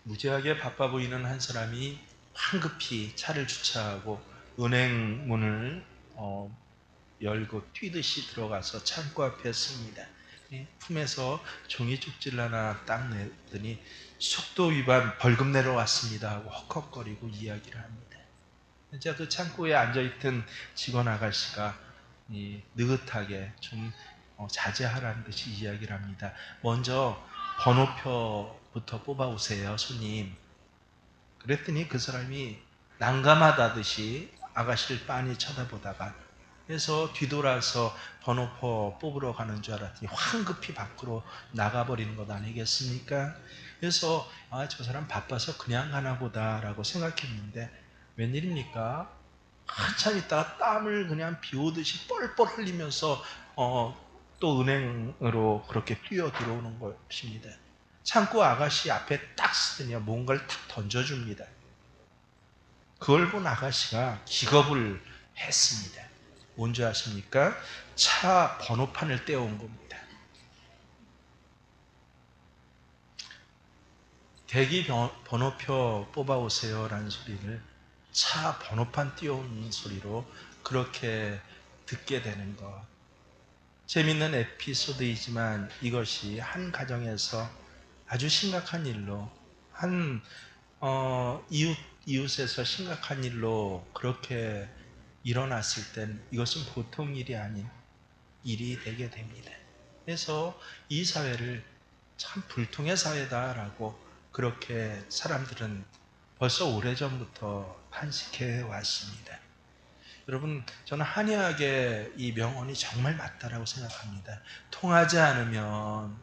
무지하게 바빠 보이는 한 사람이 황급히 차를 주차하고 은행 문을 열고 뛰듯이 들어가서 창고 앞에 섭니다. 품에서 종이 쪽지를 하나 딱 내더니 속도 위반 벌금 내러 왔습니다 하고 헉헉거리고 이야기를 합니다. 이제 그 창고에 앉아있던 직원 아가씨가 느긋하게 좀 자제하라는 듯이 이야기를 합니다. 먼저 번호표부터 뽑아오세요, 손님. 그랬더니 그 사람이 난감하다듯이 아가씨를 빤히 쳐다보다가 그래서 뒤돌아서 번호표 뽑으러 가는 줄 알았더니 황급히 밖으로 나가버리는 것 아니겠습니까? 그래서 저 사람 바빠서 그냥 가나 보다라고 생각했는데 웬일입니까? 한참 있다가 땀을 그냥 비 오듯이 뻘뻘 흘리면서 또 은행으로 그렇게 뛰어 들어오는 것입니다. 창고 아가씨 앞에 딱 쓰더니 뭔가를 탁 던져줍니다. 그걸 본 아가씨가 기겁을 했습니다. 뭔지 아십니까? 차 번호판을 떼어온 겁니다. 대기 번호표 뽑아오세요 라는 소리를 차 번호판 띄워온 소리로 그렇게 듣게 되는 것. 재밌는 에피소드이지만 이것이 한 가정에서 아주 심각한 일로 한 이웃에서 심각한 일로 그렇게 일어났을 땐 이것은 보통 일이 아닌 일이 되게 됩니다. 그래서 이 사회를 참 불통의 사회다라고 그렇게 사람들은 벌써 오래전부터 판식해 왔습니다. 여러분, 저는 한의학의 이 명언이 정말 맞다라고 생각합니다. 통하지 않으면,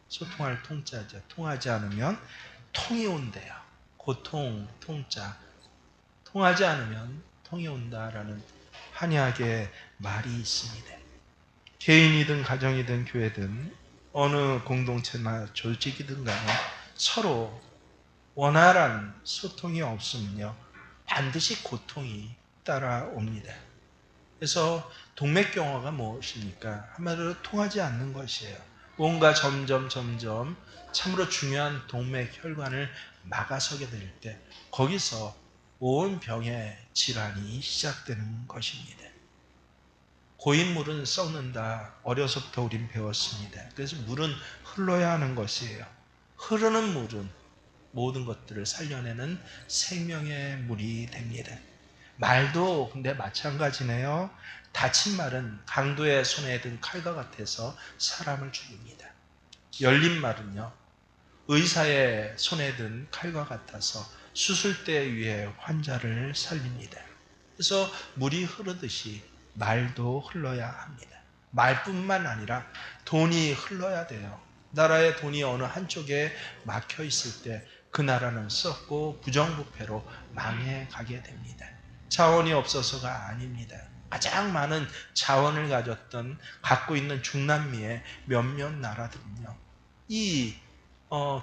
소통할 통자죠. 통하지 않으면 통이 온대요. 고통, 통자. 통하지 않으면 통이 온다라는 한의학의 말이 있습니다. 개인이든 가정이든 교회든 어느 공동체나 조직이든 간에 서로 원활한 소통이 없으면요 반드시 고통이 따라옵니다. 그래서 동맥경화가 무엇입니까? 한마디로 통하지 않는 것이에요. 뭔가 점점 참으로 중요한 동맥혈관을 막아서게 될 때 거기서 온 병의 질환이 시작되는 것입니다. 고인 물은 썩는다. 어려서부터 우린 배웠습니다. 그래서 물은 흘러야 하는 것이에요. 흐르는 물은 모든 것들을 살려내는 생명의 물이 됩니다. 말도 근데 마찬가지네요. 다친 말은 강도의 손에 든 칼과 같아서 사람을 죽입니다. 열린 말은요, 의사의 손에 든 칼과 같아서 수술대 위에 환자를 살립니다. 그래서 물이 흐르듯이 말도 흘러야 합니다. 말뿐만 아니라 돈이 흘러야 돼요. 나라의 돈이 어느 한쪽에 막혀 있을 때 그 나라는 썩고 부정부패로 망해가게 됩니다. 자원이 없어서가 아닙니다. 가장 많은 자원을 갖고 있는 중남미의 몇몇 나라들은요, 이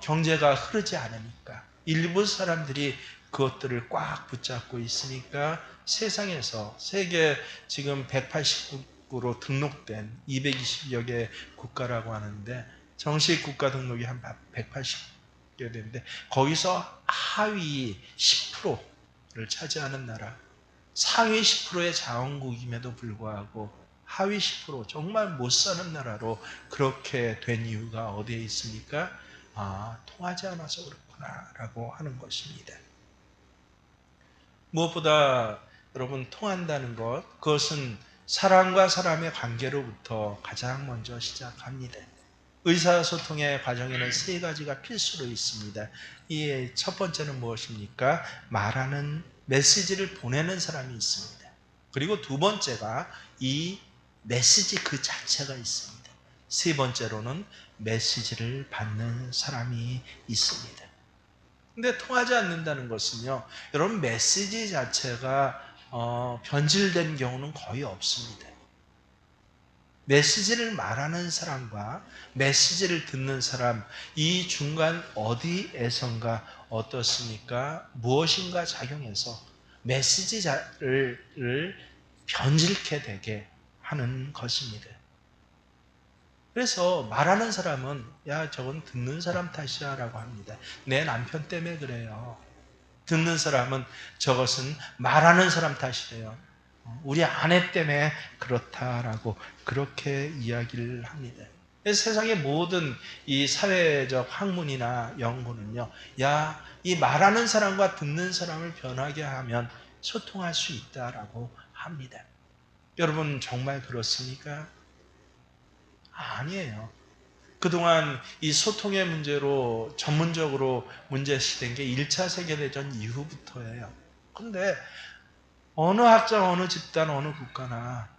경제가 흐르지 않으니까 일부 사람들이 그것들을 꽉 붙잡고 있으니까 세상에서 세계 지금 180국으로 등록된 220여 개 국가라고 하는데 정식 국가 등록이 한 180개 되는데 거기서 하위 10%를 차지하는 나라, 상위 10%의 자원국임에도 불구하고 하위 10% 정말 못 사는 나라로 그렇게 된 이유가 어디에 있습니까? 통하지 않아서 그렇구나 라고 하는 것입니다. 무엇보다 여러분 통한다는 것, 그것은 사람과 사람의 관계로부터 가장 먼저 시작합니다. 의사소통의 과정에는 세 가지가 필수로 있습니다. 이 첫 번째는 무엇입니까? 말하는 메시지를 보내는 사람이 있습니다. 그리고 두 번째가 이 메시지 그 자체가 있습니다. 세 번째로는 메시지를 받는 사람이 있습니다. 근데 통하지 않는다는 것은요, 여러분 메시지 자체가 변질된 경우는 거의 없습니다. 메시지를 말하는 사람과 메시지를 듣는 사람, 이 중간 어디에선가 어떻습니까? 무엇인가 작용해서 메시지를 변질케 되게 하는 것입니다. 그래서 말하는 사람은 야 저건 듣는 사람 탓이야 라고 합니다. 내 남편 때문에 그래요. 듣는 사람은 저것은 말하는 사람 탓이래요. 우리 아내 때문에 그렇다라고 그렇게 이야기를 합니다. 그래서 세상의 모든 이 사회적 학문이나 연구는요, 야, 이 말하는 사람과 듣는 사람을 변하게 하면 소통할 수 있다라고 합니다. 여러분 정말 그렇습니까? 아니에요. 그동안 이 소통의 문제로 전문적으로 문제시된 게 1차 세계대전 이후부터예요. 근데 어느 학자, 어느 집단, 어느 국가나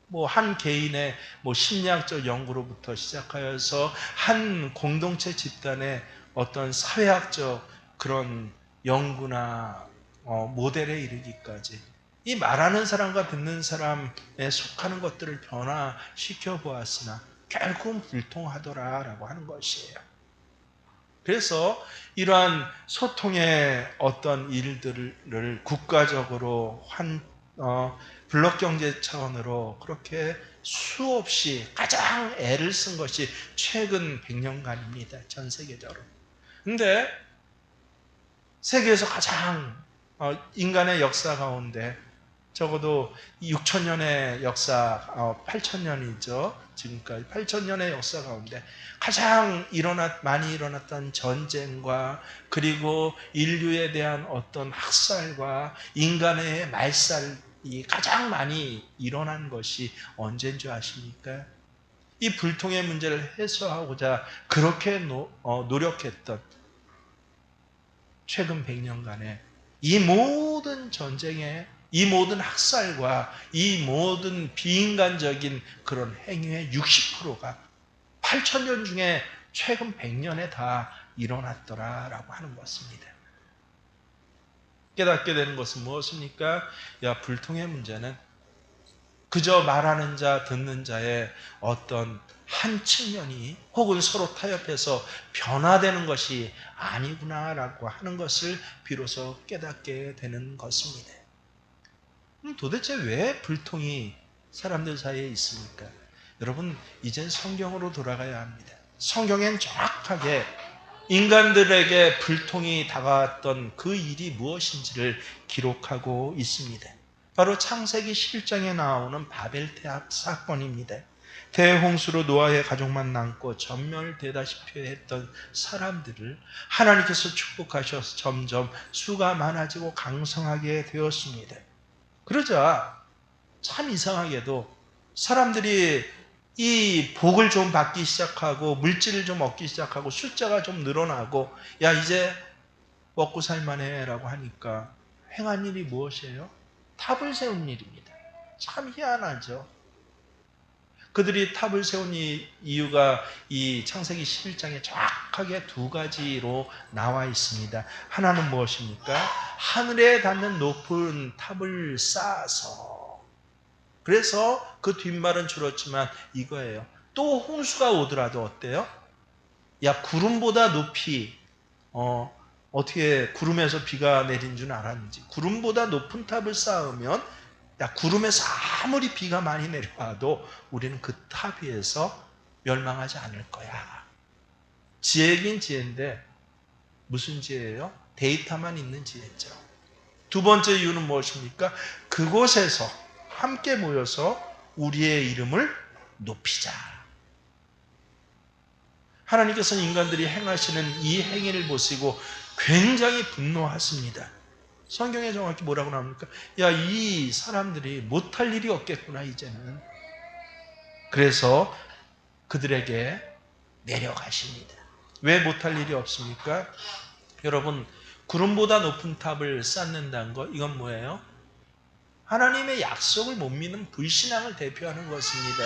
뭐 한 개인의 뭐 심리학적 연구로부터 시작하여서 한 공동체 집단의 어떤 사회학적 그런 연구나 모델에 이르기까지 이 말하는 사람과 듣는 사람에 속하는 것들을 변화시켜 보았으나 결국은 불통하더라라고 하는 것이에요. 그래서 이러한 소통의 어떤 일들을 국가적으로 블록 경제 차원으로 그렇게 수없이 가장 애를 쓴 것이 최근 100년간입니다. 전 세계적으로. 근데 세계에서 가장 인간의 역사 가운데 적어도 6천년의 역사, 8천년이죠. 지금까지 8천년의 역사 가운데 가장 많이 일어났던 전쟁과 그리고 인류에 대한 어떤 학살과 인간의 말살이 가장 많이 일어난 것이 언제인 줄 아십니까? 이 불통의 문제를 해소하고자 그렇게 노력했던 최근 100년간의 이 모든 전쟁에 이 모든 학살과 이 모든 비인간적인 그런 행위의 60%가 8천년 중에 최근 100년에 다 일어났더라라고 하는 것입니다. 깨닫게 되는 것은 무엇입니까? 야, 불통의 문제는 그저 말하는 자, 듣는 자의 어떤 한 측면이 혹은 서로 타협해서 변화되는 것이 아니구나라고 하는 것을 비로소 깨닫게 되는 것입니다. 도대체 왜 불통이 사람들 사이에 있습니까? 여러분, 이젠 성경으로 돌아가야 합니다. 성경엔 정확하게 인간들에게 불통이 다가왔던 그 일이 무엇인지를 기록하고 있습니다. 바로 창세기 7장에 나오는 바벨 태합 사건입니다. 대홍수로 노아의 가족만 남고 전멸되다시피 했던 사람들을 하나님께서 축복하셔서 점점 수가 많아지고 강성하게 되었습니다. 그러자 참 이상하게도 사람들이 이 복을 좀 받기 시작하고 물질을 좀 얻기 시작하고 숫자가 좀 늘어나고 야 이제 먹고 살만해 라고 하니까 행한 일이 무엇이에요? 탑을 세운 일입니다. 참 희한하죠. 그들이 탑을 세운 이유가 이 창세기 11장에 정확하게 두 가지로 나와 있습니다. 하나는 무엇입니까? 하늘에 닿는 높은 탑을 쌓아서, 그래서 그 뒷말은 줄었지만 이거예요. 또 홍수가 오더라도 어때요? 야, 구름보다 높이 어떻게 구름에서 비가 내린 줄 알았는지, 구름보다 높은 탑을 쌓으면 야, 구름에서 아무리 비가 많이 내려와도 우리는 그 탑 위에서 멸망하지 않을 거야. 지혜긴 지혜인데 무슨 지혜예요? 데이터만 있는 지혜죠. 두 번째 이유는 무엇입니까? 그곳에서 함께 모여서 우리의 이름을 높이자. 하나님께서는 인간들이 행하시는 이 행위를 보시고 굉장히 분노하십니다. 성경에 정확히 뭐라고 나옵니까? 야, 이 사람들이 못할 일이 없겠구나 이제는. 그래서 그들에게 내려가십니다. 왜 못할 일이 없습니까? 여러분, 구름보다 높은 탑을 쌓는다는 거, 이건 뭐예요? 하나님의 약속을 못 믿는 불신앙을 대표하는 것입니다.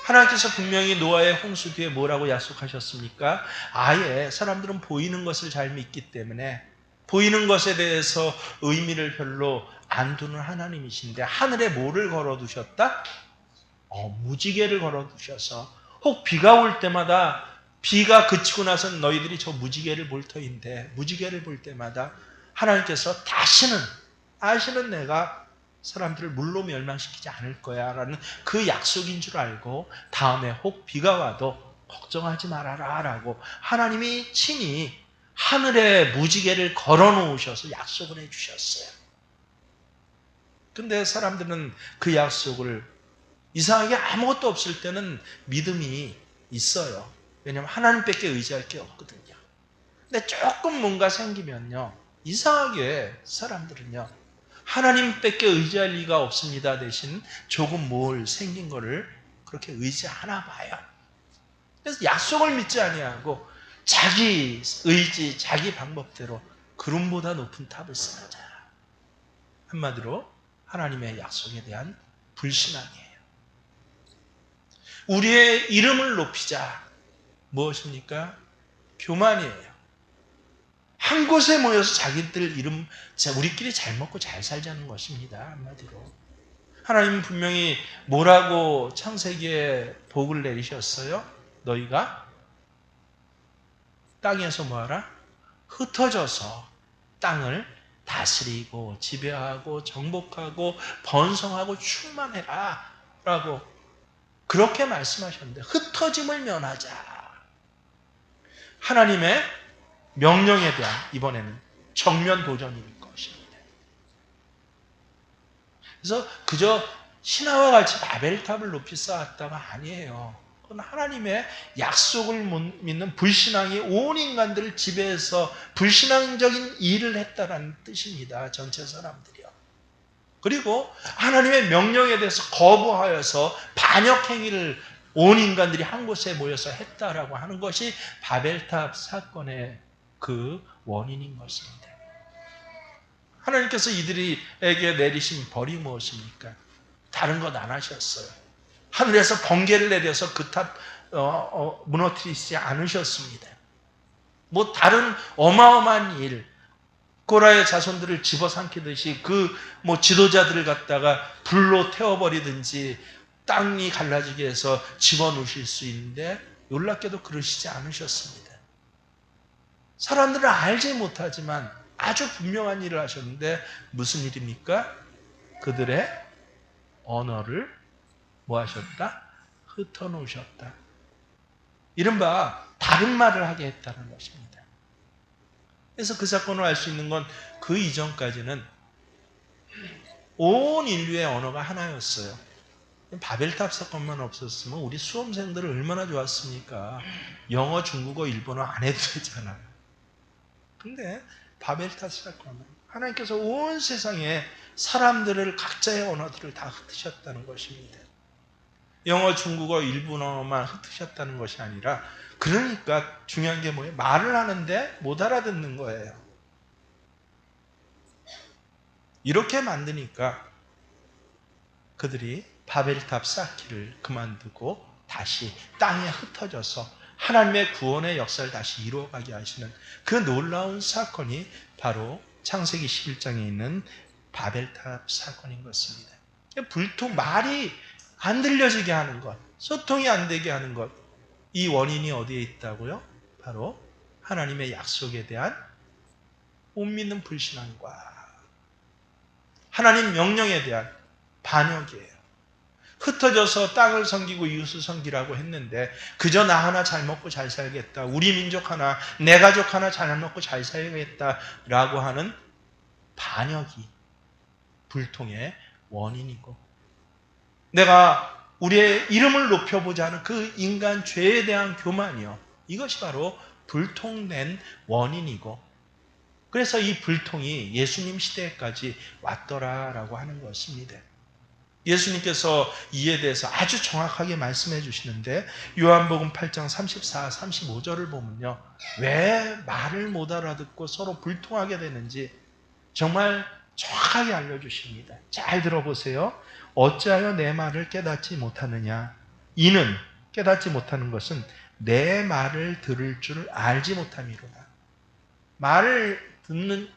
하나님께서 분명히 노아의 홍수 뒤에 뭐라고 약속하셨습니까? 아예 사람들은 보이는 것을 잘 믿기 때문에 보이는 것에 대해서 의미를 별로 안 두는 하나님이신데 하늘에 뭐를 걸어두셨다? 무지개를 걸어두셔서 혹 비가 올 때마다 비가 그치고 나서 너희들이 저 무지개를 볼 터인데 무지개를 볼 때마다 하나님께서 다시는 내가 사람들을 물로 멸망시키지 않을 거야 라는 그 약속인 줄 알고 다음에 혹 비가 와도 걱정하지 말아라 라고 하나님이 친히 하늘에 무지개를 걸어 놓으셔서 약속을 해 주셨어요. 근데 사람들은 그 약속을 이상하게 아무것도 없을 때는 믿음이 있어요. 왜냐하면 하나님밖에 의지할 게 없거든요. 근데 조금 뭔가 생기면요, 이상하게 사람들은요, 하나님밖에 의지할 리가 없습니다 대신 조금 뭘 생긴 거를 그렇게 의지하나 봐요. 그래서 약속을 믿지 아니하고 자기 의지, 자기 방법대로 구름보다 높은 탑을 쌓자. 한마디로 하나님의 약속에 대한 불신앙이에요. 우리의 이름을 높이자. 무엇입니까? 교만이에요. 한 곳에 모여서 자기들 이름, 우리끼리 잘 먹고 잘 살자는 것입니다. 한마디로. 하나님은 분명히 뭐라고 창세기에 복을 내리셨어요? 너희가 땅에서 뭐하라? 흩어져서 땅을 다스리고 지배하고 정복하고 번성하고 충만해라 라고 그렇게 말씀하셨는데, 흩어짐을 면하자. 하나님의 명령에 대한 이번에는 정면 도전일 것입니다. 그래서 그저 신화와 같이 바벨탑을 높이 쌓았다가 아니에요. 그건 하나님의 약속을 못 믿는 불신앙이 온 인간들을 지배해서 불신앙적인 일을 했다는 뜻입니다. 전체 사람들이요. 그리고 하나님의 명령에 대해서 거부하여서 반역 행위를 온 인간들이 한 곳에 모여서 했다라고 하는 것이 바벨탑 사건의 그 원인인 것입니다. 하나님께서 이들에게 내리신 벌이 무엇입니까? 다른 것 안 하셨어요. 하늘에서 번개를 내려서 그 탑 무너뜨리지 않으셨습니다. 뭐 다른 어마어마한 일, 고라의 자손들을 집어삼키듯이 그 뭐 지도자들을 갖다가 불로 태워버리든지 땅이 갈라지게 해서 집어넣으실 수 있는데 놀랍게도 그러시지 않으셨습니다. 사람들은 알지 못하지만 아주 분명한 일을 하셨는데 무슨 일입니까? 그들의 언어를 뭐 하셨다? 흩어놓으셨다. 이른바 다른 말을 하게 했다는 것입니다. 그래서 그 사건을 알 수 있는 건 그 이전까지는 온 인류의 언어가 하나였어요. 바벨탑 사건만 없었으면 우리 수험생들은 얼마나 좋았습니까? 영어, 중국어, 일본어 안 해도 되잖아요. 근데 바벨탑 사건은 하나님께서 온 세상에 사람들을 각자의 언어들을 다 흩으셨다는 것입니다. 영어, 중국어, 일본어만 흩으셨다는 것이 아니라, 그러니까 중요한 게 뭐예요? 말을 하는데 못 알아듣는 거예요. 이렇게 만드니까 그들이 바벨탑 쌓기를 그만두고 다시 땅에 흩어져서 하나님의 구원의 역사를 다시 이루어가게 하시는 그 놀라운 사건이 바로 창세기 11장에 있는 바벨탑 사건인 것입니다. 말이 안 들려지게 하는 것, 소통이 안 되게 하는 것, 이 원인이 어디에 있다고요? 바로 하나님의 약속에 대한 못 믿는 불신앙과 하나님 명령에 대한 반역이에요. 흩어져서 땅을 섬기고 이웃을 섬기라고 했는데 그저 나 하나 잘 먹고 잘 살겠다, 우리 민족 하나, 내 가족 하나 잘 먹고 잘 살겠다라고 하는 반역이 불통의 원인이고, 내가 우리의 이름을 높여보자 하는 그 인간 죄에 대한 교만이요, 이것이 바로 불통된 원인이고, 그래서 이 불통이 예수님 시대까지 왔더라라고 하는 것입니다. 예수님께서 이에 대해서 아주 정확하게 말씀해 주시는데, 요한복음 8장 34, 35절을 보면요, 왜 말을 못 알아듣고 서로 불통하게 되는지 정말 정확하게 알려주십니다. 잘 들어보세요. 어찌하여 내 말을 깨닫지 못하느냐? 이는, 깨닫지 못하는 것은 내 말을 들을 줄 알지 못함이로다. 말을 듣는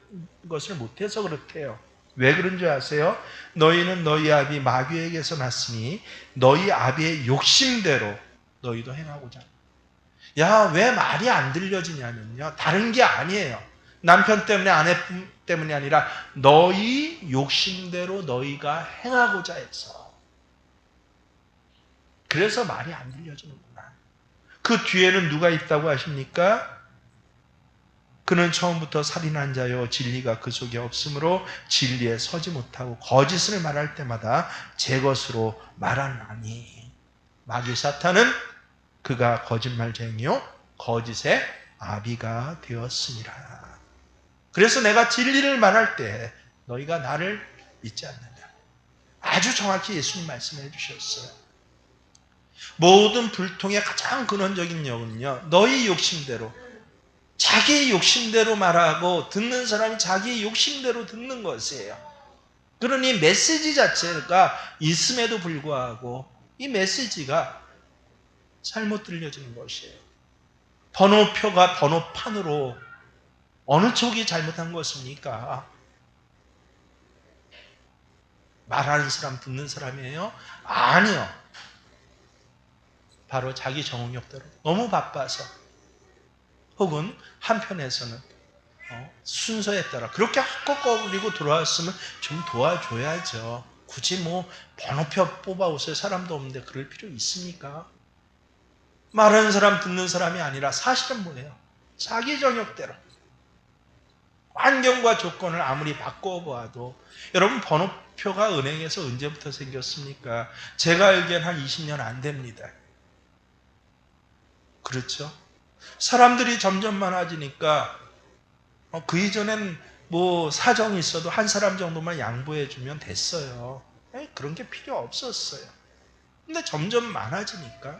것을 못해서 그렇대요. 왜 그런 줄 아세요? 너희는 너희 아비 마귀에게서 났으니 너희 아비의 욕심대로 너희도 행하고자. 야, 왜 말이 안 들려지냐면요, 다른 게 아니에요. 남편 때문에 아내 때문이 아니라 너희 욕심대로 너희가 행하고자 해서. 그래서 말이 안 들려주는구나. 그 뒤에는 누가 있다고 하십니까? 그는 처음부터 살인한 자요 진리가 그 속에 없으므로 진리에 서지 못하고 거짓을 말할 때마다 제 것으로 말하나니. 마귀 사탄은 그가 거짓말쟁이요 거짓의 아비가 되었으니라. 그래서 내가 진리를 말할 때 너희가 나를 믿지 않는다. 아주 정확히 예수님 말씀해 주셨어요. 모든 불통의 가장 근원적인 영은요, 너희 욕심대로, 자기 욕심대로 말하고 듣는 사람이 자기 욕심대로 듣는 것이에요. 그러니 메시지 자체가 있음에도 불구하고 이 메시지가 잘못 들려지는 것이에요. 번호표가 번호판으로 어느 쪽이 잘못한 것입니까? 말하는 사람 듣는 사람이에요? 아니요. 바로 자기 정욕대로 너무 바빠서, 혹은 한편에서는 순서에 따라 그렇게 헛것거리고 들어왔으면 좀 도와줘야죠. 굳이 뭐 번호표 뽑아오실 사람도 없는데 그럴 필요 있습니까? 말하는 사람 듣는 사람이 아니라 사실은 뭐예요? 자기 정욕대로. 환경과 조건을 아무리 바꿔보아도, 여러분 번호표가 은행에서 언제부터 생겼습니까? 제가 알기엔 한 20년 안 됩니다. 그렇죠? 사람들이 점점 많아지니까 그 이전엔 뭐 사정이 있어도 한 사람 정도만 양보해주면 됐어요. 그런 게 필요 없었어요. 근데 점점 많아지니까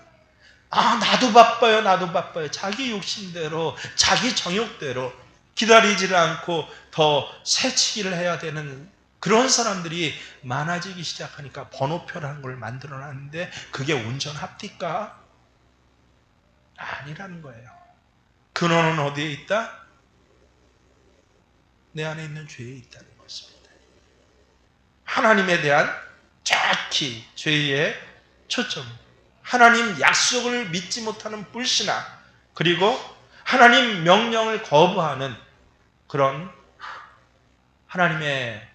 나도 바빠요, 나도 바빠요. 자기 욕심대로, 자기 정욕대로 기다리지를 않고 더 새치기를 해야 되는 그런 사람들이 많아지기 시작하니까 번호표라는 걸 만들어놨는데 그게 온전합니까? 아니라는 거예요. 근원은 어디에 있다? 내 안에 있는 죄에 있다는 것입니다. 하나님에 대한 정확히 죄의 초점, 하나님 약속을 믿지 못하는 불신앙, 그리고 하나님 명령을 거부하는 그런 하나님의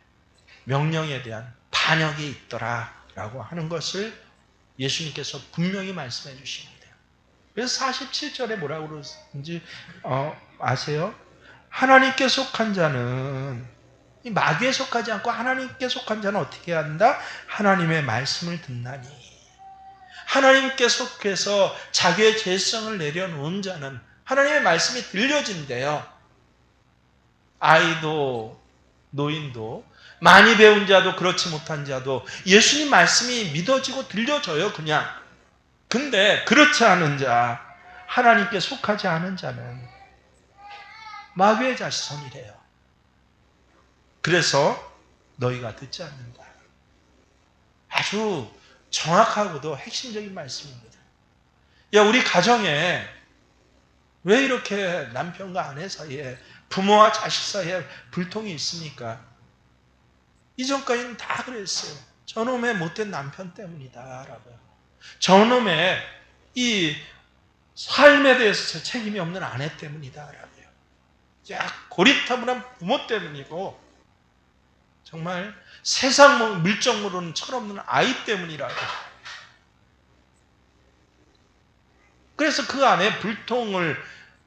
명령에 대한 반역이 있더라라고 하는 것을 예수님께서 분명히 말씀해 주십니다. 그래서 47절에 뭐라고 그러는지 아세요? 하나님께 속한 자는, 이 마귀에 속하지 않고 하나님께 속한 자는 어떻게 한다? 하나님의 말씀을 듣나니. 하나님께 속해서 자기의 죄성을 내려놓은 자는 하나님의 말씀이 들려진대요. 아이도 노인도 많이 배운 자도 그렇지 못한 자도 예수님 말씀이 믿어지고 들려져요, 그냥. 근데 그렇지 않은 자, 하나님께 속하지 않은 자는 마귀의 자손이래요. 그래서 너희가 듣지 않는다. 아주 정확하고도 핵심적인 말씀입니다. 야, 우리 가정에 왜 이렇게 남편과 아내 사이에, 부모와 자식 사이에 불통이 있습니까? 이전까지는 다 그랬어요. 저놈의 못된 남편 때문이다라고요. 저놈의 이 삶에 대해서 책임이 없는 아내 때문이다라고요. 고리타분한 부모 때문이고, 정말 세상 물정으로는 철없는 아이 때문이라고. 그래서 그 안에 불통을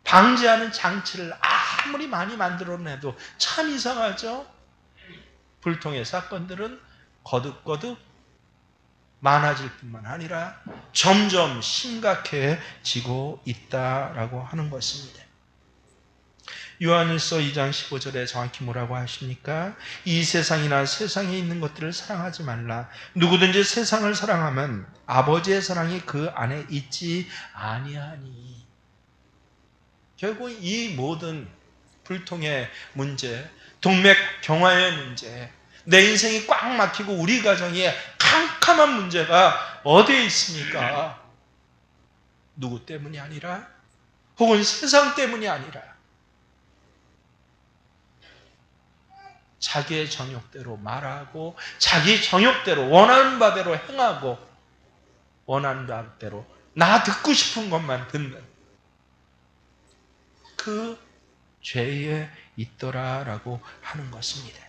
방지하는 장치를 아무리 많이 만들어내도 참 이상하죠? 불통의 사건들은 거듭거듭 많아질 뿐만 아니라 점점 심각해지고 있다라고 하는 것입니다. 요한일서 2장 15절에 정확히 뭐라고 하십니까? 이 세상이나 세상에 있는 것들을 사랑하지 말라. 누구든지 세상을 사랑하면 아버지의 사랑이 그 안에 있지 아니하니. 결국 이 모든 불통의 문제, 동맥 경화의 문제, 내 인생이 꽉 막히고 우리 가정이 캄캄한 문제가 어디에 있습니까? 누구 때문이 아니라, 혹은 세상 때문이 아니라 자기의 정욕대로 말하고 자기 정욕대로 원하는 바대로 행하고 원하는 바대로 나 듣고 싶은 것만 듣는 그 죄에 있더라라고 하는 것입니다.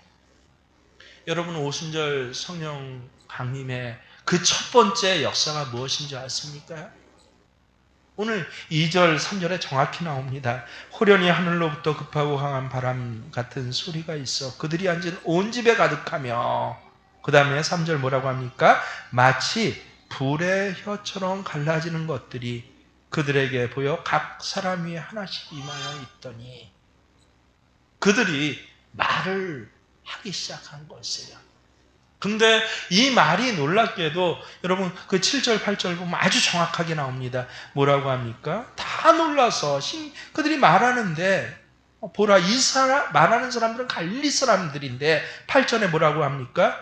여러분, 오순절 성령 강림의 그 첫 번째 역사가 무엇인지 아십니까? 오늘 2절, 3절에 정확히 나옵니다. 호련히 하늘로부터 급하고 강한 바람 같은 소리가 있어 그들이 앉은 온 집에 가득하며, 그 다음에 3절 뭐라고 합니까? 마치 불의 혀처럼 갈라지는 것들이 그들에게 보여 각 사람 위에 하나씩 임하여 있더니, 그들이 말을 하기 시작한 것이에요. 근데 이 말이 놀랍게도 여러분 그 7절 8절 보면 아주 정확하게 나옵니다. 뭐라고 합니까? 다 놀라서 그들이 말하는데, 보라, 말하는 사람들은 갈릴리 사람들인데 8절에 뭐라고 합니까?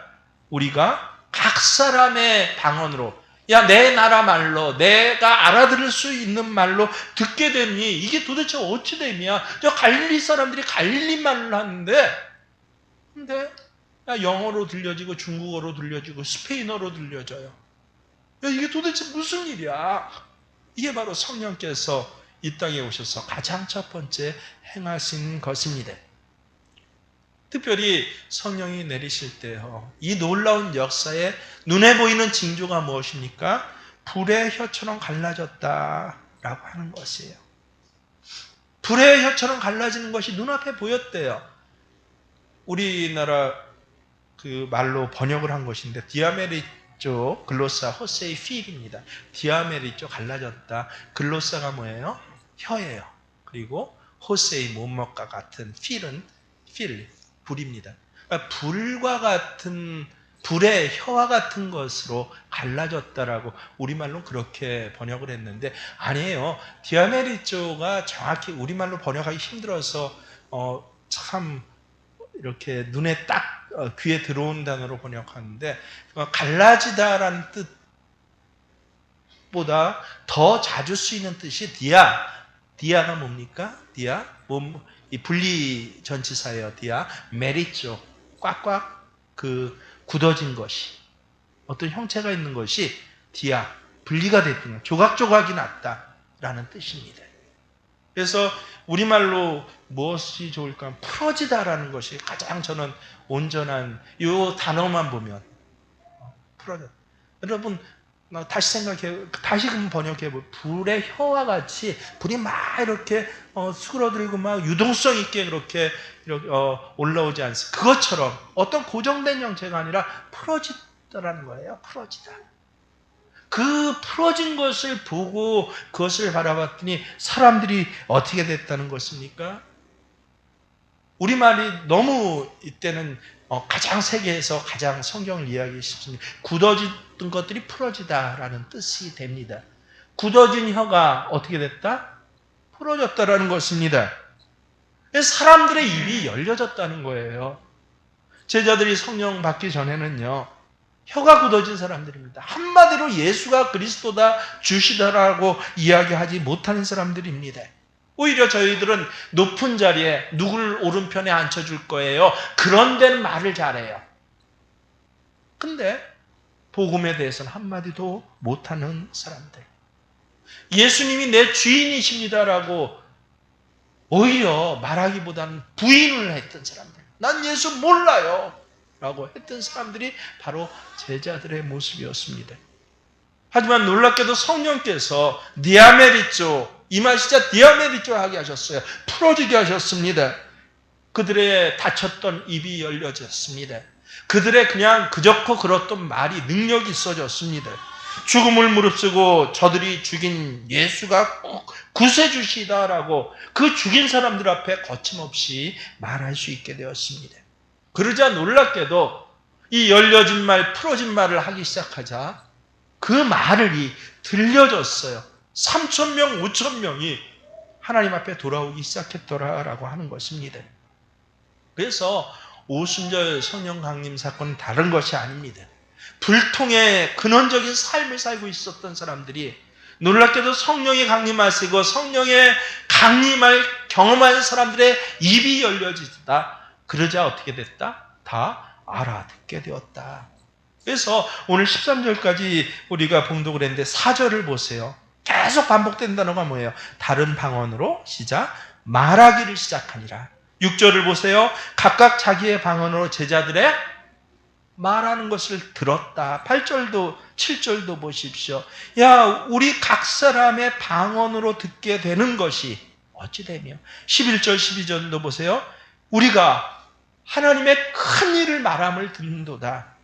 우리가 각 사람의 방언으로, 야, 내 나라 말로, 내가 알아들을 수 있는 말로 듣게 되니 이게 도대체 어찌 됨이야? 저 갈릴리 사람들이 갈릴리 말을 하는데, 근데 영어로 들려지고 중국어로 들려지고 스페인어로 들려져요. 야, 이게 도대체 무슨 일이야? 이게 바로 성령께서 이 땅에 오셔서 가장 첫 번째 행하신 것입니다. 특별히 성령이 내리실 때요, 이 놀라운 역사에 눈에 보이는 징조가 무엇입니까? 불의 혀처럼 갈라졌다라고 하는 것이에요. 불의 혀처럼 갈라지는 것이 눈앞에 보였대요. 우리나라 그 말로 번역을 한 것인데, 디아메리조 글로사 호세이 필입니다. 디아메리조 갈라졌다. 글로사가 뭐예요? 혀예요. 그리고 호세이 못먹과 같은 필은 불입니다. 그러니까 불과 같은, 불의 혀와 같은 것으로 갈라졌다라고 우리말로 그렇게 번역을 했는데, 아니에요. 디아메리조가 정확히 우리말로 번역하기 힘들어서 참 이렇게 눈에 딱 귀에 들어온 단어로 번역하는데, 갈라지다라는 뜻보다 더 자주 쓰이는 뜻이 디아가 뭡니까? 이 분리 전치사예요. 메리죠. 꽉꽉 굳어진 것이, 어떤 형체가 있는 것이 분리가 됐구나, 조각조각이 났다라는 뜻입니다. 그래서 우리말로 무엇이 좋을까? 풀어지다라는 것이 가장 저는 온전한, 이 단어만 보면 풀어져. 여러분 다시 번역해 보면, 불의 혀와 같이 불이 막 이렇게 수그러들고 막 유동성 있게 그렇게 올라오지 않습니까? 그것처럼 어떤 고정된 형체가 아니라 풀어지다라는 거예요. 풀어지다. 그 풀어진 것을 보고 그것을 바라봤더니 사람들이 어떻게 됐다는 것입니까? 우리말이 너무 이때는 가장 세계에서 가장 성경을 이해하기 쉽습니다. 굳어진 것들이 풀어지다라는 뜻이 됩니다. 굳어진 혀가 어떻게 됐다? 풀어졌다라는 것입니다. 사람들의 입이 열려졌다는 거예요. 제자들이 성령 받기 전에는요, 혀가 굳어진 사람들입니다. 한마디로 예수가 그리스도다, 주시다라고 이야기하지 못하는 사람들입니다. 오히려 저희들은 높은 자리에 누굴 오른편에 앉혀줄 거예요, 그런 데는 말을 잘해요. 근데 복음에 대해서는 한마디도 못하는 사람들, 예수님이 내 주인이십니다라고 오히려 말하기보다는 부인을 했던 사람들, 난 예수 몰라요 라고 했던 사람들이 바로 제자들의 모습이었습니다. 하지만 놀랍게도 성령께서 임하시자 디아메리조 하게 하셨어요. 풀어지게 하셨습니다. 그들의 닫혔던 입이 열려졌습니다. 그들의 그냥 그저커 그렇던 말이 능력이 있어졌습니다. 죽음을 무릅쓰고 저들이 죽인 예수가 구세주시다라고 그 죽인 사람들 앞에 거침없이 말할 수 있게 되었습니다. 그러자 놀랍게도 이 열려진 말, 풀어진 말을 하기 시작하자 그 말이 들려졌어요. 3,000명, 5,000명이 하나님 앞에 돌아오기 시작했더라라고 하는 것입니다. 그래서 오순절 성령 강림 사건은 다른 것이 아닙니다. 불통의 근원적인 삶을 살고 있었던 사람들이 놀랍게도 성령이 강림하시고 성령의 강림을 경험한 사람들의 입이 열려지다. 그러자 어떻게 됐다? 다 알아듣게 되었다. 그래서 오늘 13절까지 우리가 봉독을 했는데 4절을 보세요. 계속 반복된 단어가 뭐예요? 다른 방언으로 시작, 말하기를 시작하니라. 6절을 보세요. 각각 자기의 방언으로 제자들의 말하는 것을 들었다. 8절도 7절도 보십시오. 야, 우리 각 사람의 방언으로 듣게 되는 것이 어찌 되며 11절 12절도 보세요. 우리가 하나님의 큰 일을 말함을 듣는도다.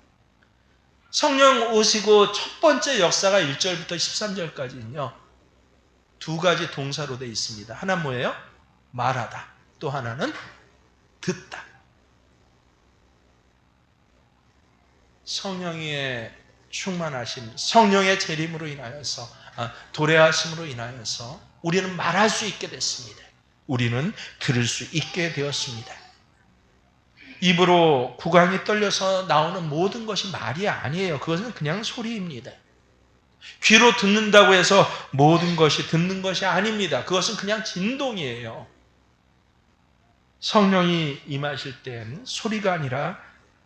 성령 오시고 첫 번째 역사가 1절부터 13절까지는요. 두 가지 동사로 되어 있습니다. 하나는 뭐예요? 말하다. 또 하나는 듣다. 성령의 충만하심, 성령의 재림으로 인하여서, 도래하심으로 인하여서 우리는 말할 수 있게 됐습니다. 우리는 들을 수 있게 되었습니다. 입으로 구강이 떨려서 나오는 모든 것이 말이 아니에요. 그것은 그냥 소리입니다. 귀로 듣는다고 해서 모든 것이 듣는 것이 아닙니다. 그것은 그냥 진동이에요. 성령이 임하실 땐 소리가 아니라,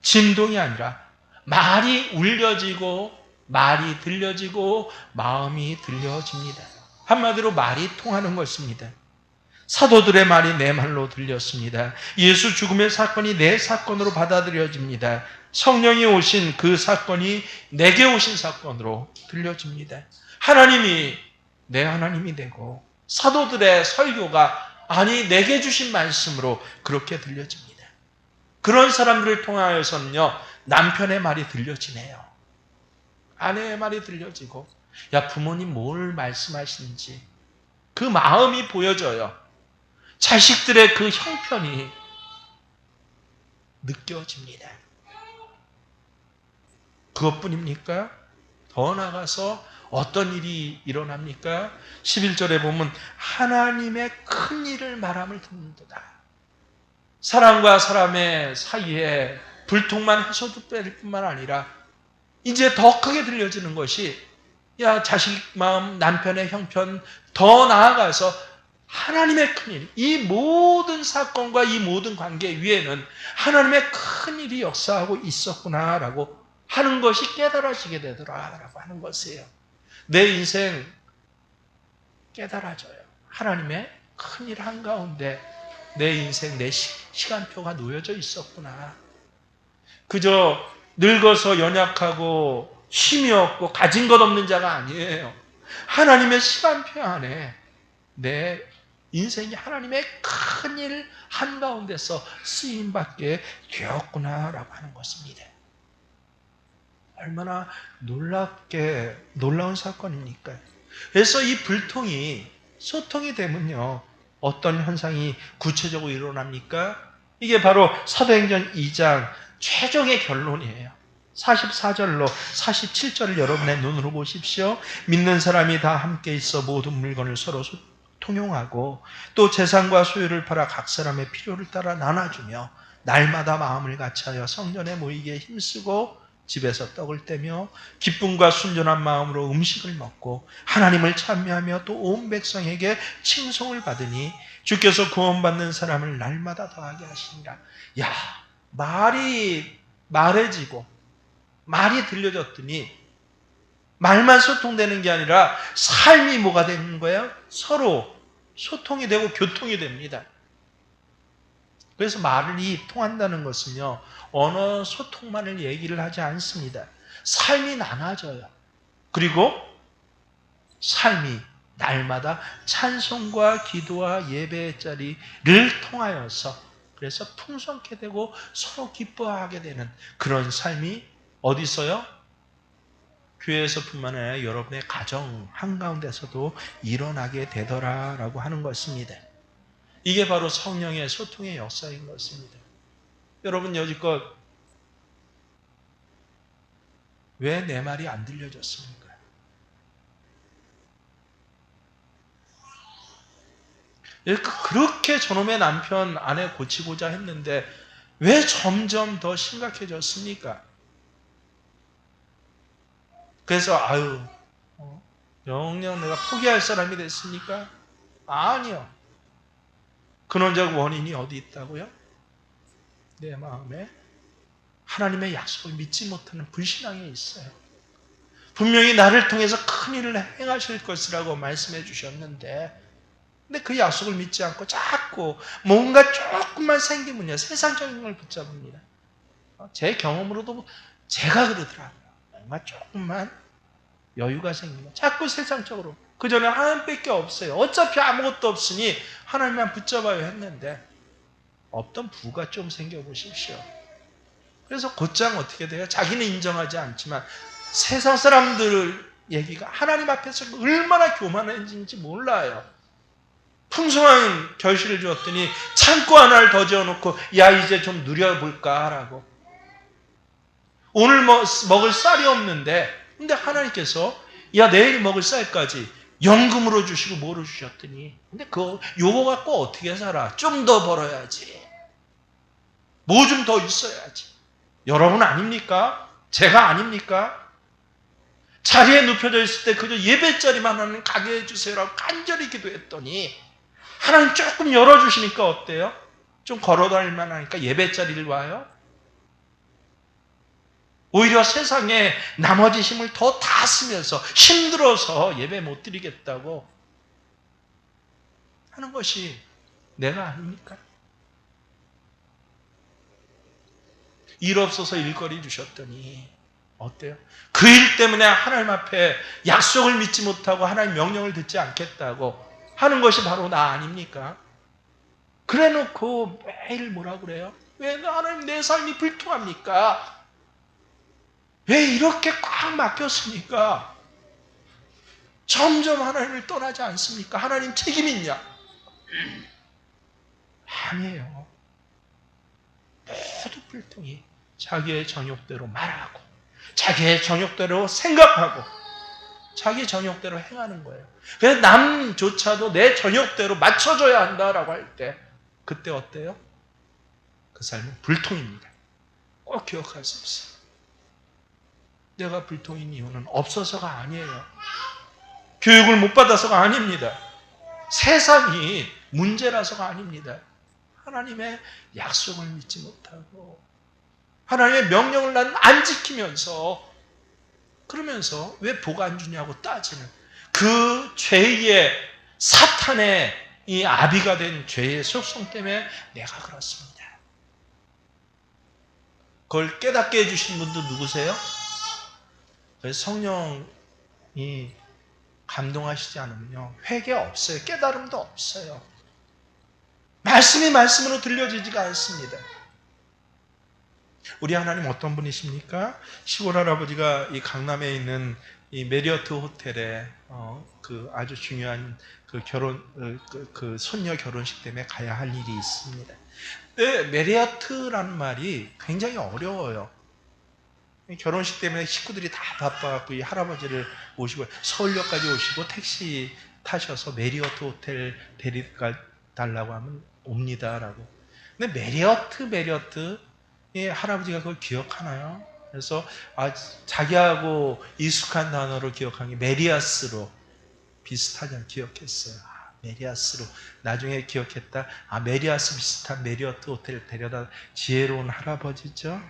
진동이 아니라 말이 울려지고 말이 들려지고 마음이 들려집니다. 한마디로 말이 통하는 것입니다. 사도들의 말이 내 말로 들렸습니다. 예수 죽음의 사건이 내 사건으로 받아들여집니다. 성령이 오신 그 사건이 내게 오신 사건으로 들려집니다. 하나님이 내 하나님이 되고 사도들의 설교가 아니 내게 주신 말씀으로 그렇게 들려집니다. 그런 사람들을 통하여서는요, 남편의 말이 들려지네요. 아내의 말이 들려지고, 야, 부모님 뭘 말씀하시는지 그 마음이 보여져요. 자식들의 그 형편이 느껴집니다. 그것뿐입니까? 더 나아가서 어떤 일이 일어납니까? 11절에 보면 하나님의 큰 일을 말함을 듣는도다. 사람과 사람의 사이에 불통만 해소될 뿐만 아니라 이제 더 크게 들려지는 것이, 야, 자식 마음, 남편의 형편, 더 나아가서 하나님의 큰일, 이 모든 사건과 이 모든 관계 위에는 하나님의 큰일이 역사하고 있었구나라고 하는 것이 깨달아지게 되더라라고 하는 것이에요. 내 인생 깨달아져요. 하나님의 큰일 한가운데 내 인생, 내 시간표가 놓여져 있었구나. 그저 늙어서 연약하고 힘이 없고 가진 것 없는 자가 아니에요. 하나님의 시간표 안에 내 인생이 하나님의 큰일 한가운데서 쓰임받게 되었구나라고 하는 것입니다. 얼마나 놀라운 사건입니까? 그래서 이 불통이 소통이 되면요, 어떤 현상이 구체적으로 일어납니까? 이게 바로 사도행전 2장 최종의 결론이에요. 44절로 47절을 여러분의 눈으로 보십시오. 믿는 사람이 다 함께 있어 모든 물건을 서로 통용하고 또 재산과 소유를 팔아 각 사람의 필요를 따라 나눠주며 날마다 마음을 같이하여 성전에 모이기에 힘쓰고 집에서 떡을 떼며 기쁨과 순전한 마음으로 음식을 먹고 하나님을 찬미하며 또 온 백성에게 칭송을 받으니 주께서 구원받는 사람을 날마다 더하게 하시니라. 야, 말이 말해지고 말이 들려졌더니 말만 소통되는 게 아니라 삶이 뭐가 되는 거예요? 서로 소통이 되고 교통이 됩니다. 그래서 말이 통한다는 것은요, 언어 소통만을 얘기를 하지 않습니다. 삶이 나눠져요. 그리고 삶이 날마다 찬송과 기도와 예배의 자리를 통하여서 그래서 풍성케 되고 서로 기뻐하게 되는 그런 삶이 어디 있어요? 교회에서뿐만 아니라 여러분의 가정 한가운데서도 일어나게 되더라라고 하는 것입니다. 이게 바로 성령의 소통의 역사인 것입니다. 여러분 여지껏 왜 내 말이 안 들려졌습니까? 그렇게 저놈의 남편 아내 고치고자 했는데 왜 점점 더 심각해졌습니까? 그래서 영영 내가 포기할 사람이 됐습니까? 아니요. 근원적 원인이 어디 있다고요? 내 마음에 하나님의 약속을 믿지 못하는 불신앙이 있어요. 분명히 나를 통해서 큰 일을 행하실 것이라고 말씀해 주셨는데 근데 그 약속을 믿지 않고 자꾸 자꾸 뭔가 조금만 생기면요 세상적인 걸 붙잡습니다. 제 경험으로도 제가 그러더라고요. 뭔가 조금만 여유가 생기면 자꾸 세상적으로, 그전에 하나님밖에 없어요. 어차피 아무것도 없으니 하나님만 붙잡아야 했는데 없던 부가 좀 생겨보십시오. 그래서 곧장 어떻게 돼요? 자기는 인정하지 않지만 세상 사람들 얘기가 하나님 앞에서 얼마나 교만해진지 몰라요. 풍성한 결실을 주었더니 창고 하나를 더 지어놓고 야 이제 좀 누려볼까 하라고. 오늘 먹을 쌀이 없는데 근데 하나님께서 야 내일 먹을 쌀까지 연금으로 주시고 뭐로 주셨더니 근데 요거 갖고 어떻게 살아? 좀 더 벌어야지. 뭐 좀 더 있어야지. 여러분 아닙니까? 제가 아닙니까? 자리에 눕혀져 있을 때 그저 예배자리만 하는 가게 해주세요라고 간절히 기도했더니 하나님 조금 열어주시니까 어때요? 좀 걸어다닐만 하니까 예배자리를 와요? 오히려 세상에 나머지 힘을 더 다 쓰면서 힘들어서 예배 못 드리겠다고 하는 것이 내가 아닙니까? 일 없어서 일거리 주셨더니 어때요? 그 일 때문에 하나님 앞에 약속을 믿지 못하고 하나님 명령을 듣지 않겠다고 하는 것이 바로 나 아닙니까? 그래 놓고 매일 뭐라 그래요? 왜 하나님 내 삶이 불통합니까? 왜 이렇게 꽉 막혔습니까? 점점 하나님을 떠나지 않습니까? 하나님 책임 있냐? 아니에요. 모두 불통이 자기의 정욕대로 말하고 자기의 정욕대로 생각하고 자기 정욕대로 행하는 거예요. 그래서 남조차도 내 정욕대로 맞춰줘야 한다라고 할 때 그때 어때요? 그 삶은 불통입니다. 꼭 기억할 수 있어요. 내가 불통인 이유는 없어서가 아니에요. 교육을 못 받아서가 아닙니다. 세상이 문제라서가 아닙니다. 하나님의 약속을 믿지 못하고 하나님의 명령을 난 안 지키면서 그러면서 왜 복 안 주냐고 따지는 그 죄의 사탄의 이 아비가 된 죄의 속성 때문에 내가 그렇습니다. 그걸 깨닫게 해주신 분도 누구세요? 성령이 감동하시지 않으면요 회개 없어요. 깨달음도 없어요. 말씀이 말씀으로 들려지지가 않습니다. 우리 하나님 어떤 분이십니까? 시골 할아버지가 이 강남에 있는 이 메리어트 호텔에 그 아주 중요한 그 그 손녀 결혼식 때문에 가야 할 일이 있습니다. 근데 메리어트라는 말이 굉장히 어려워요. 결혼식 때문에 식구들이 다 바빠갖고 이 할아버지를 모시고 서울역까지 오시고 택시 타셔서 메리어트 호텔 데리가 달라고 하면 옵니다라고. 근데 메리어트 이 할아버지가 그걸 기억하나요? 그래서 자기하고 익숙한 단어로 기억한 게 메리아스로 비슷하냐 기억했어요. 메리아스로 나중에 기억했다. 메리아스 비슷한 메리어트 호텔 데려다 지혜로운 할아버지죠.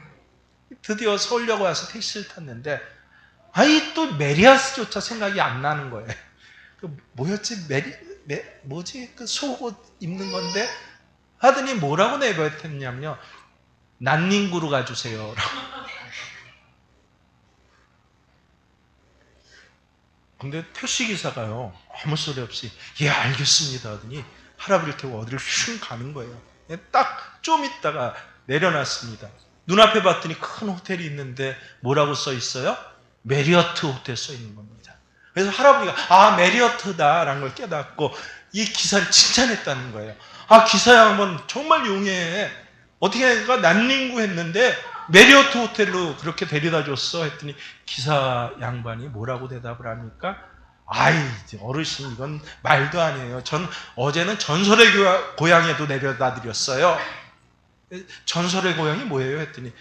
드디어 서울역 와서 택시를 탔는데 또 메리아스조차 생각이 안 나는 거예요. 뭐였지? 뭐지? 그 속옷 입는 건데 하더니 뭐라고 내뱉었냐면요. 난닝구로 가주세요. 근데 택시기사가요 아무 소리 없이 예 알겠습니다 하더니 할아버지를 태우고 어디를 슝 가는 거예요. 딱 좀 있다가 내려놨습니다. 눈앞에 봤더니 큰 호텔이 있는데 뭐라고 써 있어요? 메리어트 호텔 써 있는 겁니다. 그래서 할아버지가 메리어트다라는 걸 깨닫고 이 기사를 칭찬했다는 거예요. 기사 양반 정말 용해. 어떻게 해가 난닝구 했는데 메리어트 호텔로 그렇게 데려다 줬어 했더니 기사 양반이 뭐라고 대답을 합니까? 어르신 이건 말도 아니에요. 전 어제는 전설의 고향에도 내려다 드렸어요. 전설의 고향이 뭐예요? 했더니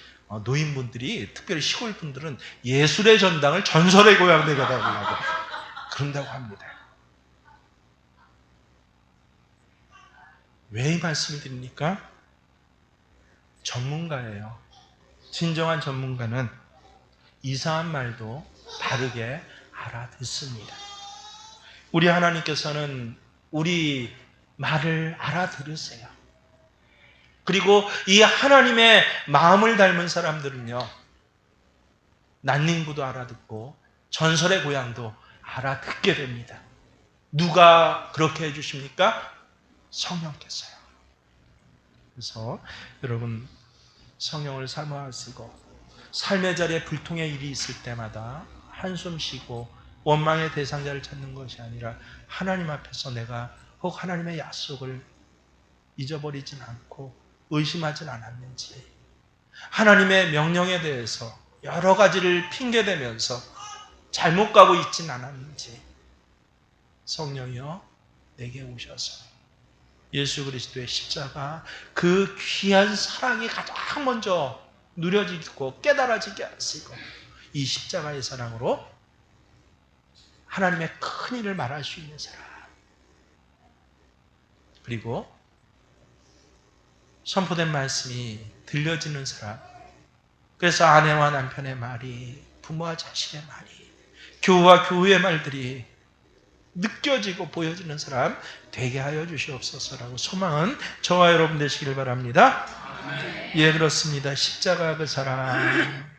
노인분들이 특별히 시골 분들은 예술의 전당을 전설의 고향 내려다 주려고 그런다고 합니다. 왜 이 말씀을 드립니까? 전문가예요. 진정한 전문가는 이상한 말도 바르게 알아듣습니다. 우리 하나님께서는 우리 말을 알아들으세요. 그리고 이 하나님의 마음을 닮은 사람들은요, 난닝구도 알아듣고 전설의 고향도 알아듣게 됩니다. 누가 그렇게 해주십니까? 성령께서요. 그래서 여러분, 성령을 사모하시고 삶의 자리에 불통의 일이 있을 때마다 한숨 쉬고 원망의 대상자를 찾는 것이 아니라 하나님 앞에서 내가 혹 하나님의 약속을 잊어버리진 않고 의심하진 않았는지, 하나님의 명령에 대해서 여러 가지를 핑계대면서 잘못 가고 있진 않았는지, 성령이여 내게 오셔서 예수 그리스도의 십자가, 그 귀한 사랑이 가장 먼저 누려지고 깨달아지게 하시고, 이 십자가의 사랑으로 하나님의 큰 일을 말할 수 있는 사람, 그리고 선포된 말씀이 들려지는 사람, 그래서 아내와 남편의 말이, 부모와 자식의 말이, 교우와 교우의 말들이 느껴지고 보여지는 사람 되게 하여 주시옵소서라고 소망은 저와 여러분 되시길 바랍니다. 예, 그렇습니다. 십자가 그 사랑,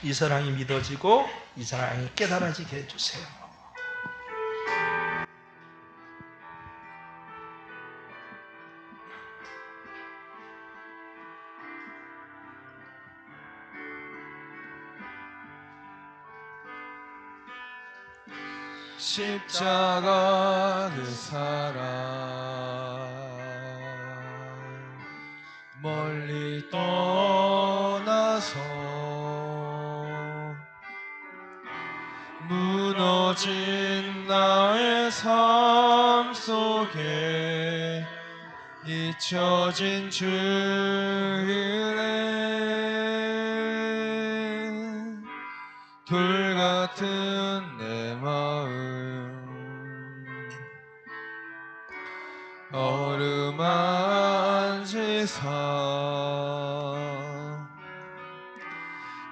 이 사랑이 믿어지고 이 사랑이 깨달아지게 해주세요. 십자가 그 사랑 멀리 떠나서 무너진 나의 삶 속에 잊혀진 주일에 돌 같은 내 마음 어루만지사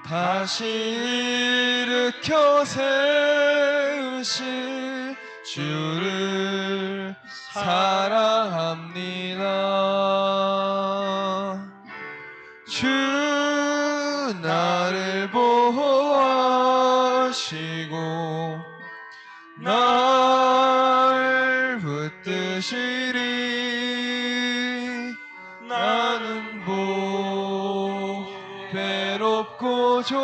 다시 일으켜 세우실 주를 사랑합니다. 주 나를 보호하시고 날 붙드시리. 나는 괴롭고 존귀한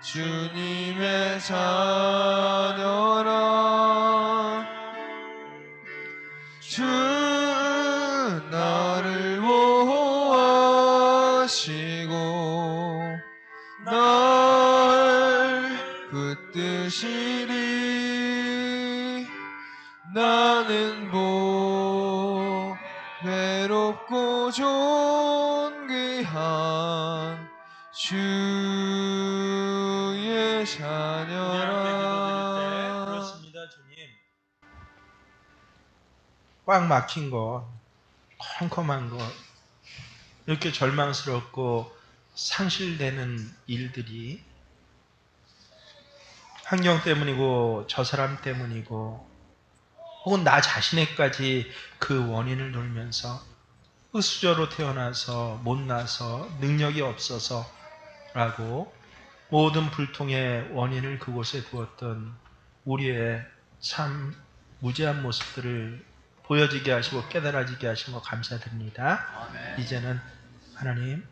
주님의 자녀라. 주 나를 보호하시고 날 붙드시리. 나는 괴롭고 존귀한 주의 자녀라. 그렇습니다, 주님. 꽉 막힌 거, 컴컴한 거, 이렇게 절망스럽고 상실되는 일들이 환경 때문이고 저 사람 때문이고 혹은 나 자신에까지 그 원인을 돌면서 흑수저로 태어나서 못나서 능력이 없어서라고 모든 불통의 원인을 그곳에 두었던 우리의 참 무죄한 모습들을 보여지게 하시고 깨달아지게 하신 거 감사드립니다. 아멘. 이제는 하나님,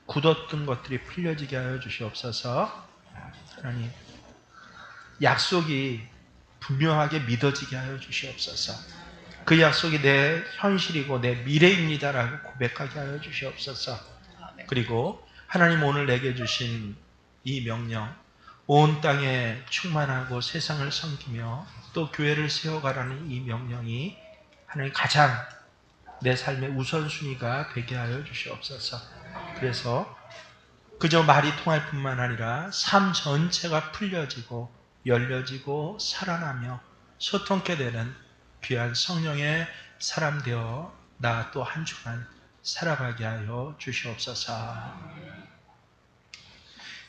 굳었던 것들이 풀려지게 하여 주시옵소서. 하나님, 약속이 분명하게 믿어지게 하여 주시옵소서. 그 약속이 내 현실이고 내 미래입니다라고 고백하게 하여 주시옵소서. 그리고 하나님 오늘 내게 주신 이 명령, 온 땅에 충만하고 세상을 섬기며 또 교회를 세워가라는 이 명령이 하나님 가장 내 삶의 우선순위가 되게 하여 주시옵소서. 그래서 그저 말이 통할 뿐만 아니라 삶 전체가 풀려지고 열려지고 살아나며 소통케 되는 귀한 성령의 사람 되어 나 또 한 주간 살아가게 하여 주시옵소서.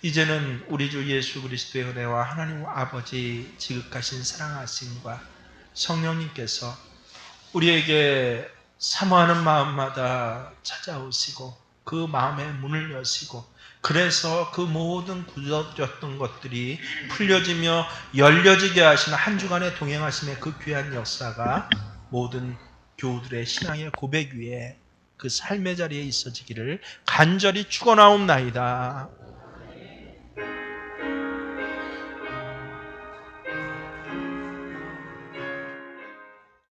이제는 우리 주 예수 그리스도의 은혜와 하나님 아버지 지극하신 사랑하심과 성령님께서 우리에게 사모하는 마음마다 찾아오시고 그 마음의 문을 여시고, 그래서 그 모든 굳어졌던 것들이 풀려지며 열려지게 하시는 한 주간의 동행하심의 그 귀한 역사가 모든 교우들의 신앙의 고백 위에 그 삶의 자리에 있어지기를 간절히 축원하옵나이다.